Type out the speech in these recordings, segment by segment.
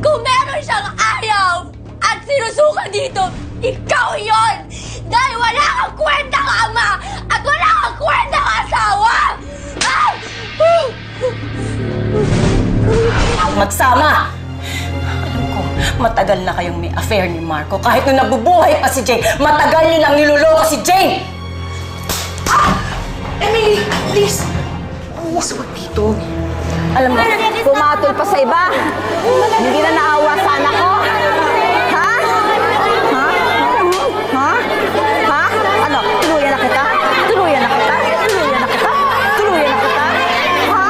Kung meron siyang ayaw at sinusuka dito, ikaw yon! Dahil wala kang kwentang ama at wala kang kwentang asawa! Ah! Magsama! Alam ko, matagal na kayong may affair ni Marco. Kahit nung nabubuhay pa si Jane, matagal niyo nang niloloko si Jane! Emily, please! Uwas, wag dito. Alam mo, pumatol pa sa iba. Hindi na naawa sa anak ko. Ha? Ha? Ha? Ha? Ano? Tuluyan na kita? Tuluyan na kita? Tuluyan na kita? Tuluyan na kita? Ha?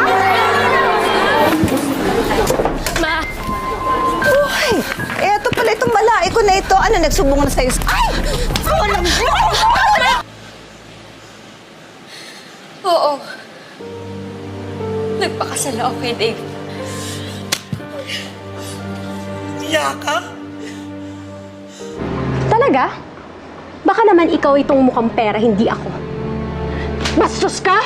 Ma! Uy! Eto pala itong malaay ko na ito. Ano, nagsubong na sa'yo? Ay! Alam mo! Oo. Nagpakasal ako kay Dave. Yaka? Talaga? Baka naman ikaw itong mukhang pera, hindi ako. Bastos ka!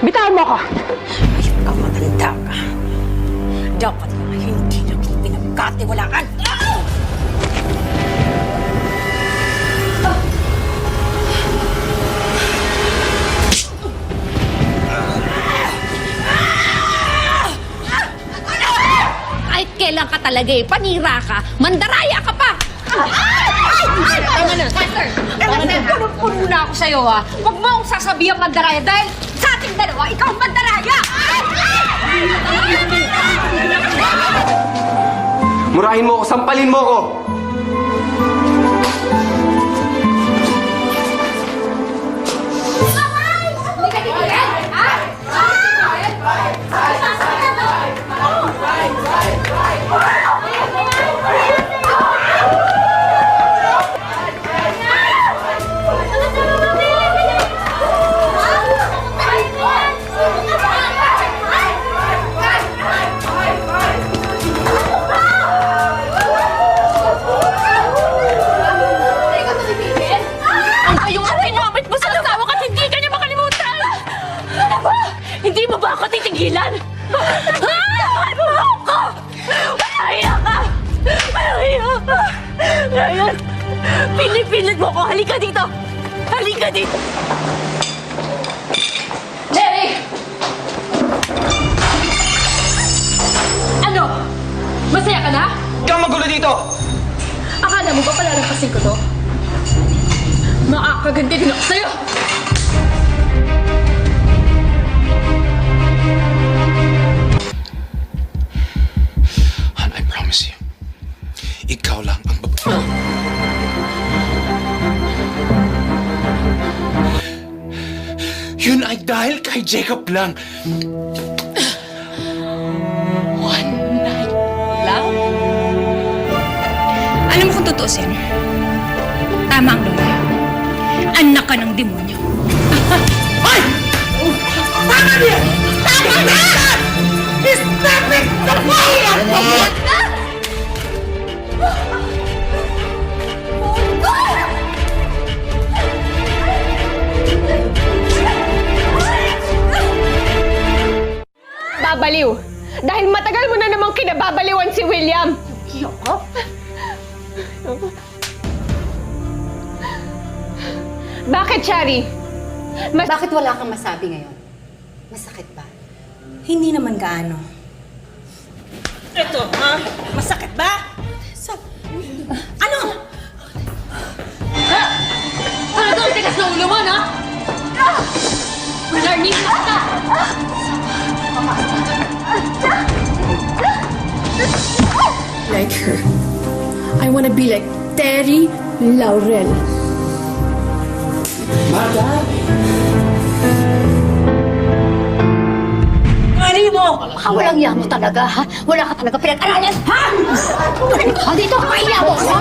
Bitawan mo ako! Ay, pagkamatanda ka. Dapat na hindi na kita pinagkatiwalaan. Kahit kailan ka talaga panira ka, mandaraya ka pa! Tama na, Master! Tama na, punong-puno na ako sa'yo, ha? Huwag mo akong sasabihan mandaraya dahil sa ating dalawa, ikaw ang mandaraya! Murahin mo ako, sampalin mo ako! Hindi ka titigil, ha? Ang yung pinamit mo sa asawa ka at hindi ka niya makalimutan! Ano ba? Hindi mo ba ako titigilan? Tawagan mo ako! Walang hiya ka! Walang hiya ka! Ryan, pinipilit mo ako! Halika dito! Halika dito! Jerry! Ano? Masaya ka na? Huwag kang magulo dito! Akala mo ba palalampasin ko to? Makakaganti din ako sa'yo! Han, I promise you. Ikaw lang ang Yun ay dahil kay Jacob lang. One night lang? Alam mo kung tutuusin, tama ang lola. Anak ka ng demonyo. Ay! Tama niya! Tama na! Stop it! Babaliw! Dahil matagal mo na namang kinababaliwan si William! Yoko? Bakit, Shari? Bakit wala kang masabi ngayon? Masakit ba? Hindi naman gaano. Ito, ha? Masakit ba? Ano? Ano to? Tigas na ulo mo, no? Learning mo ka! Like her. I want to be like Terry Laurel. Mali mo! Baka walang iya mo talaga, ha? Wala ka talaga pinag-aralan, ha? Dito, kaya mo, ha?